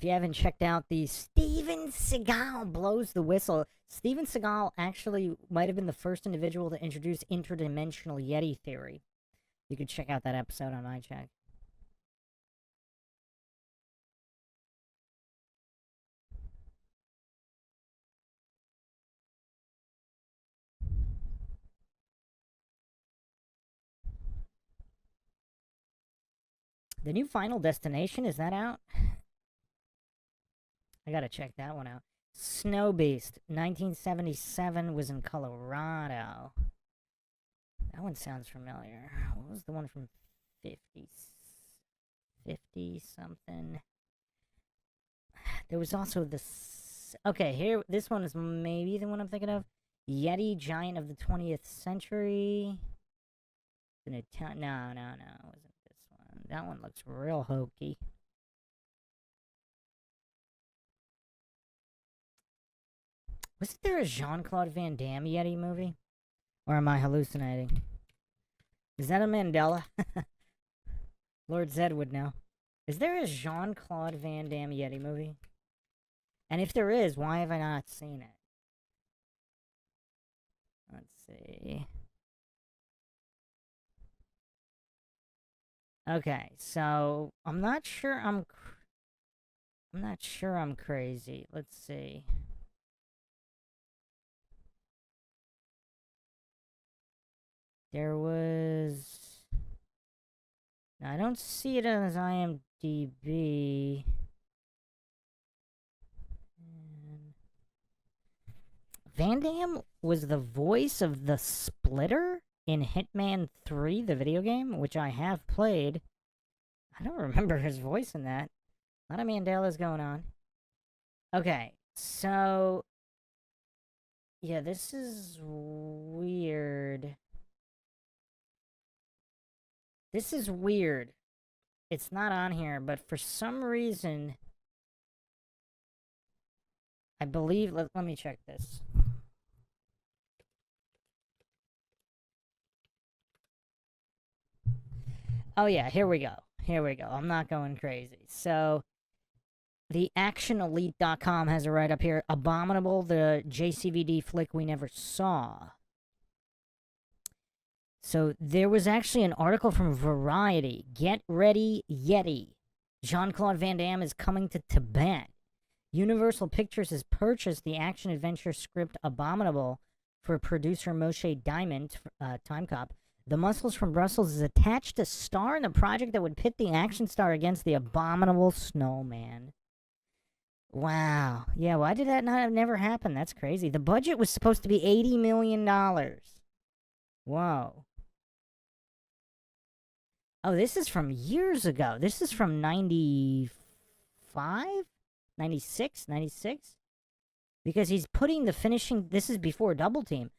if you haven't checked out the Steven Seagal Blows the Whistle, Steven Seagal actually might have been the first individual to introduce interdimensional Yeti theory. You can check out that episode on MINDSHOCK. The new Final Destination, is that out? I gotta check that one out. Snow Beast, 1977, was in Colorado. That one sounds familiar. What was the one from 50s? 50 something? There was also this. Okay, here, this one is maybe the one I'm thinking of. Yeti, Giant of the 20th Century. No, it wasn't this one. That one looks real hokey. Wasn't there a Jean-Claude Van Damme Yeti movie? Or am I hallucinating? Is that a Mandela? Lord Zed would know. Is there a Jean-Claude Van Damme Yeti movie? And if there is, why have I not seen it? Let's see. Okay, so I'm not sure I'm crazy. Let's see. There was... Now, I don't see it as IMDb. Van Damme was the voice of the Splitter in Hitman 3, the video game, which I have played. I don't remember his voice in that. A lot of Mandela's going on. Okay, so... Yeah, this is weird. This is weird. It's not on here, but for some reason... I believe... Let me check this. Oh yeah, here we go. Here we go. I'm not going crazy. So, the ActionElite.com has a write-up here. Abominable, the JCVD flick we never saw. So, there was actually an article from Variety. Get ready, Yeti. Jean-Claude Van Damme is coming to Tibet. Universal Pictures has purchased the action-adventure script Abominable for producer Moshe Diamond, Time Cop. The Muscles from Brussels is attached to star in the project that would pit the action star against the abominable snowman. Wow. Yeah, why did that never happen? That's crazy. The budget was supposed to be $80 million. Whoa. Oh, this is from years ago. This is from 95? 96? 96? Because he's putting the finishing... This is before Double Team.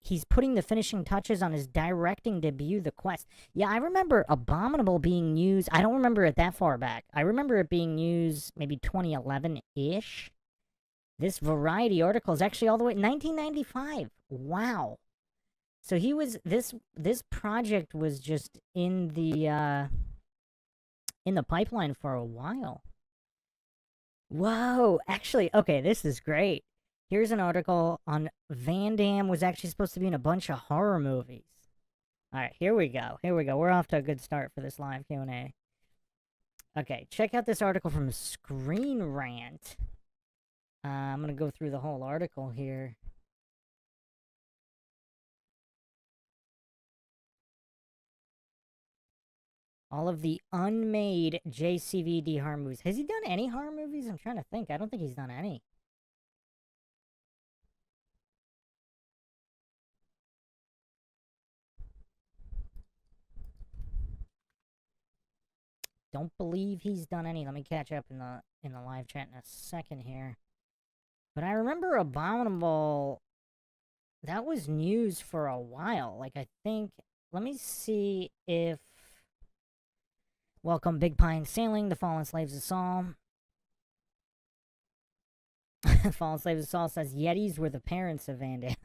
He's putting the finishing touches on his directing debut, The Quest. Yeah, I remember Abominable being used. I don't remember it that far back. I remember it being used maybe 2011-ish. This Variety article is actually all the way 1995. Wow. So he was this project was just in the pipeline for a while. Whoa, actually, okay, this is great. Here's an article on Van Damme was actually supposed to be in a bunch of horror movies. All right, here we go. Here we go. We're off to a good start for this live Q&A. Okay, check out this article from Screen Rant. I'm going to go through the whole article here. All of the unmade JCVD horror movies. Has he done any horror movies? I'm trying to think. I don't think he's done any. Don't believe he's done any. Let me catch up in the live chat in a second here. But I remember Abominable. That was news for a while. Like, I think... Let me see if... Welcome, Big Pine Sailing, The Fallen Slaves of Saul. Fallen Slaves of Saul says, Yetis were the parents of Van Damme.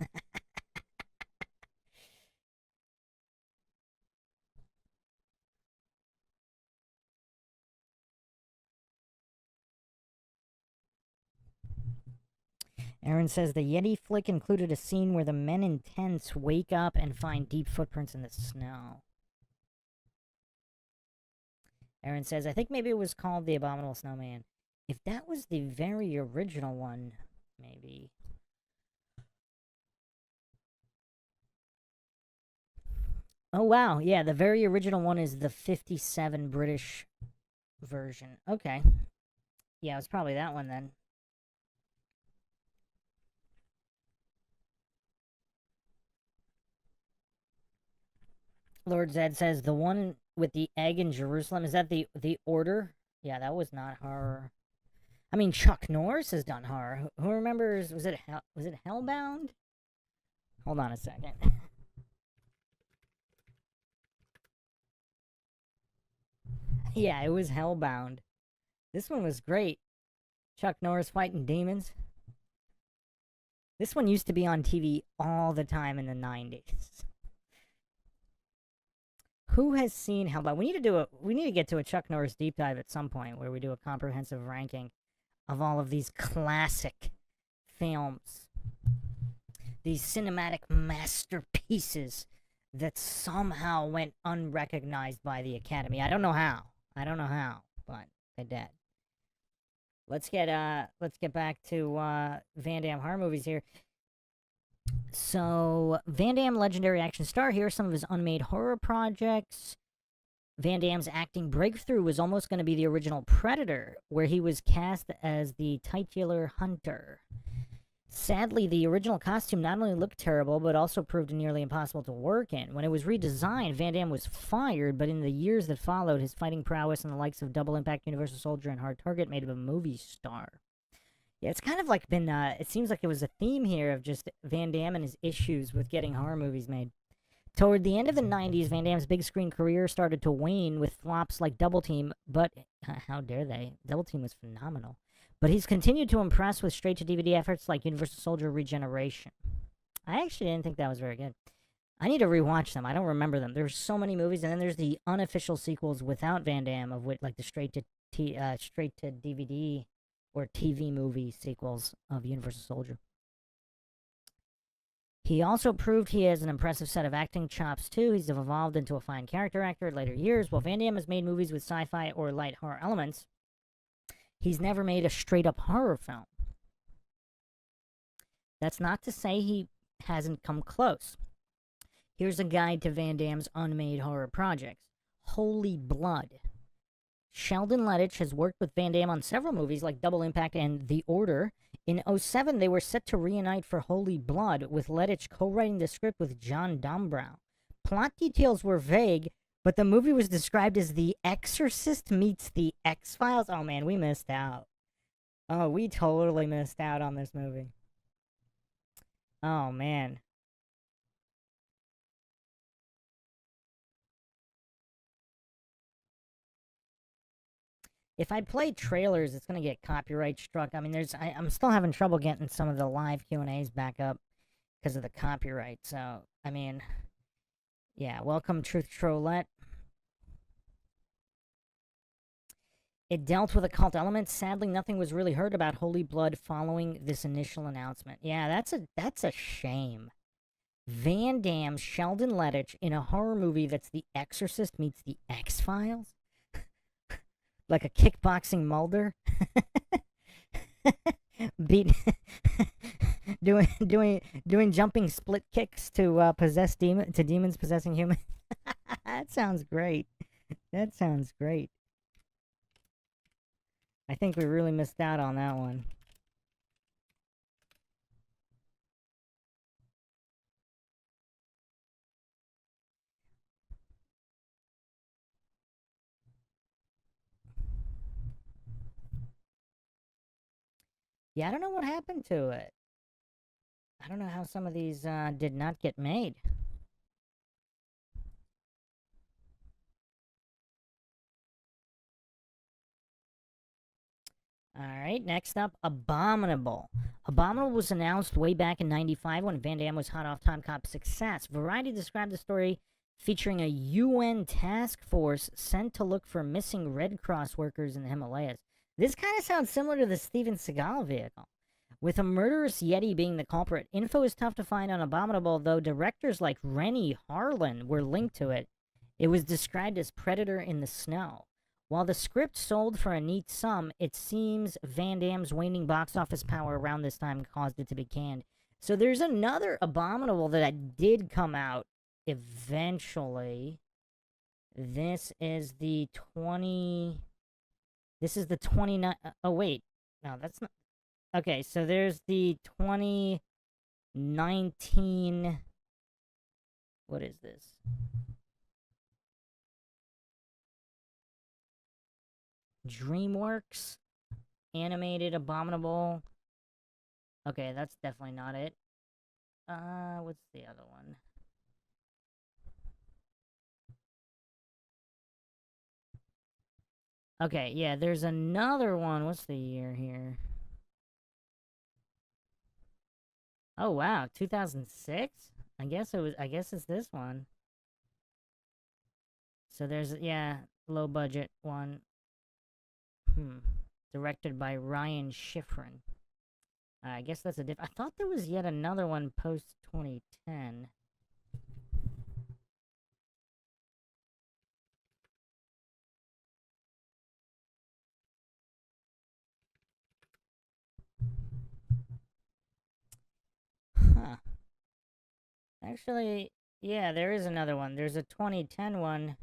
Aaron says the Yeti flick included a scene where the men in tents wake up and find deep footprints in the snow. Aaron says, I think maybe it was called The Abominable Snowman. If that was the very original one, maybe. Oh, wow. Yeah, the very original one is the 57 British version. Okay. Yeah, it was probably that one then. Lord Zed says the one with the egg in Jerusalem, is that the Order? Yeah, that was not horror. I mean, Chuck Norris has done horror. Who remembers? Was it Hellbound? Hold on a second. Yeah, it was Hellbound. This one was great. Chuck Norris fighting demons. This one used to be on TV all the time in the 90s. Who has seen Hellbound? We need to get to a Chuck Norris deep dive at some point where we do a comprehensive ranking of all of these classic films. These cinematic masterpieces that somehow went unrecognized by the Academy. I don't know how, but they did. Let's get back to Van Damme horror movies here. So, Van Damme, legendary action star. Here are some of his unmade horror projects. Van Damme's acting breakthrough was almost going to be the original Predator, where he was cast as the titular hunter. Sadly, the original costume not only looked terrible, but also proved nearly impossible to work in. When it was redesigned, Van Damme was fired, but in the years that followed, his fighting prowess and the likes of Double Impact, Universal Soldier, and Hard Target made him a movie star. Yeah, it's kind of like been, it seems like it was a theme here of just Van Damme and his issues with getting horror movies made. Toward the end of the 90s, Van Damme's big screen career started to wane with flops like Double Team, but how dare they? Double Team was phenomenal. But he's continued to impress with straight-to-DVD efforts like Universal Soldier Regeneration. I actually didn't think that was very good. I need to rewatch them. I don't remember them. There's so many movies, and then there's the unofficial sequels without Van Damme, of which, like the straight-to-DVD or TV movie sequels of Universal Soldier. He also proved he has an impressive set of acting chops, too. He's evolved into a fine character actor in later years. While Van Damme has made movies with sci-fi or light horror elements, he's never made a straight-up horror film. That's not to say he hasn't come close. Here's a guide to Van Damme's unmade horror projects. Holy Blood. Sheldon Lettich has worked with Van Damme on several movies like Double Impact and The Order. In 2007, they were set to reunite for Holy Blood, with Lettich co-writing the script with John Dombrow. Plot details were vague, but the movie was described as The Exorcist meets The X-Files. Oh man, we missed out. Oh, we totally missed out on this movie. Oh man. If I play trailers, it's going to get copyright struck. I mean, I'm still having trouble getting some of the live Q&As back up because of the copyright. So, I mean, yeah, welcome Truth Trollette. It dealt with occult elements. Sadly, nothing was really heard about Holy Blood following this initial announcement. Yeah, that's a shame. Van Damme, Sheldon Lettich in a horror movie that's The Exorcist meets The X-Files? Like a kickboxing Mulder? doing jumping split kicks to demons possessing humans. That sounds great. That sounds great. I think we really missed out on that one. Yeah, I don't know what happened to it. I don't know how some of these did not get made. Alright, next up, Abominable. Abominable was announced way back in '95 when Van Damme was hot off Time Cop's success. Variety described the story featuring a UN task force sent to look for missing Red Cross workers in the Himalayas. This kind of sounds similar to the Steven Seagal vehicle. With a murderous Yeti being the culprit, info is tough to find on Abominable, though directors like Rennie Harlan were linked to it. It was described as Predator in the Snow. While the script sold for a neat sum, it seems Van Damme's waning box office power around this time caused it to be canned. So there's another Abominable that did come out eventually. This is the 29... Oh, wait. No, that's not... Okay, so there's the 2019... What is this? DreamWorks animated Abominable. Okay, that's definitely not it. What's the other one? Okay, yeah, there's another one. What's the year here? Oh, wow, 2006? I guess it's this one. So there's, yeah, low budget one. Directed by Ryan Schifrin. I guess that's a I thought there was yet another one post 2010. Huh. Actually, yeah, there is another one. There's a 2010 one.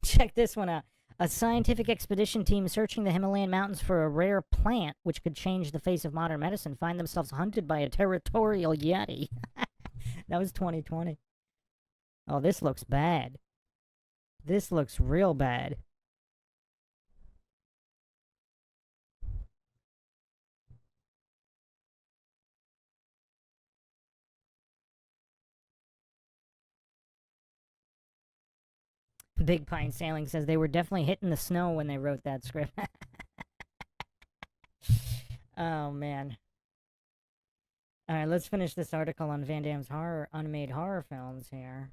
Check this one out. A scientific expedition team searching the Himalayan mountains for a rare plant which could change the face of modern medicine find themselves hunted by a territorial Yeti. That was 2020. Oh, this looks bad. This looks real bad. Big Pine Sailing says they were definitely hitting the snow when they wrote that script. Oh, man. Alright, let's finish this article on Van Damme's unmade horror films here.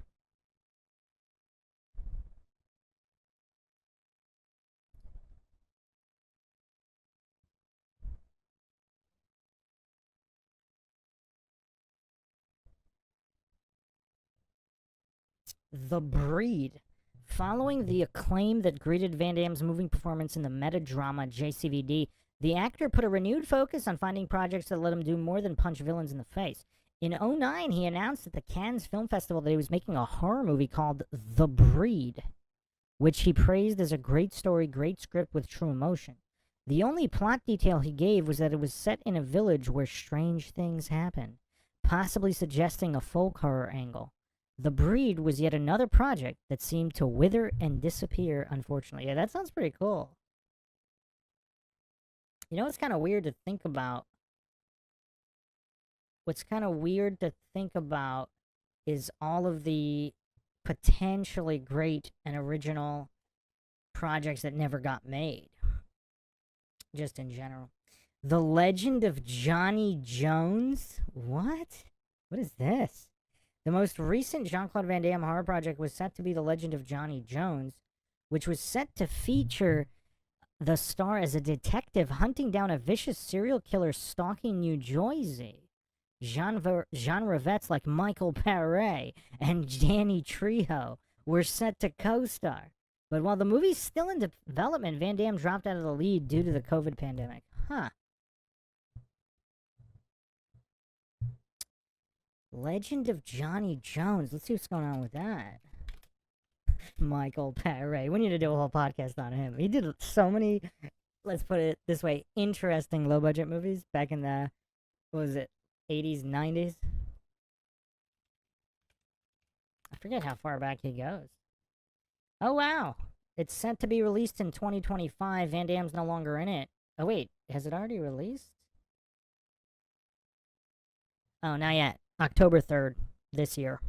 The Breed. Following the acclaim that greeted Van Damme's moving performance in the meta-drama JCVD, the actor put a renewed focus on finding projects that let him do more than punch villains in the face. In 2009, he announced at the Cannes Film Festival that he was making a horror movie called The Breed, which he praised as a great story, great script with true emotion. The only plot detail he gave was that it was set in a village where strange things happen, possibly suggesting a folk horror angle. The Breed was yet another project that seemed to wither and disappear, unfortunately. Yeah, that sounds pretty cool. You know what's kind of weird to think about? What's kind of weird to think about is all of the potentially great and original projects that never got made. Just in general. The Legend of Johnny Jones? What? What is this? The most recent Jean-Claude Van Damme horror project was set to be The Legend of Johnny Jones, which was set to feature the star as a detective hunting down a vicious serial killer stalking New Jersey. Genre vets like Michael Paré and Danny Trejo were set to co-star. But while the movie's still in development, Van Damme dropped out of the lead due to the COVID pandemic. Huh. Legend of Johnny Jones. Let's see what's going on with that. Michael Paré. We need to do a whole podcast on him. He did so many, let's put it this way, interesting low-budget movies back in the, what was it, 80s, 90s? I forget how far back he goes. Oh, wow. It's set to be released in 2025. Van Damme's no longer in it. Oh, wait. Has it already released? Oh, not yet. October 3rd this year.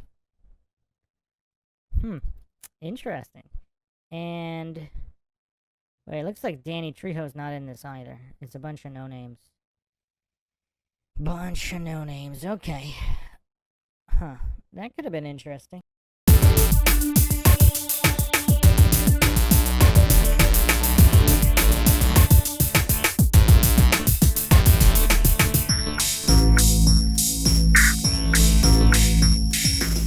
Interesting. And wait, it looks like Danny Trejo's not in this either. It's a bunch of no-names. Bunch of no-names. Okay. Huh. That could have been interesting.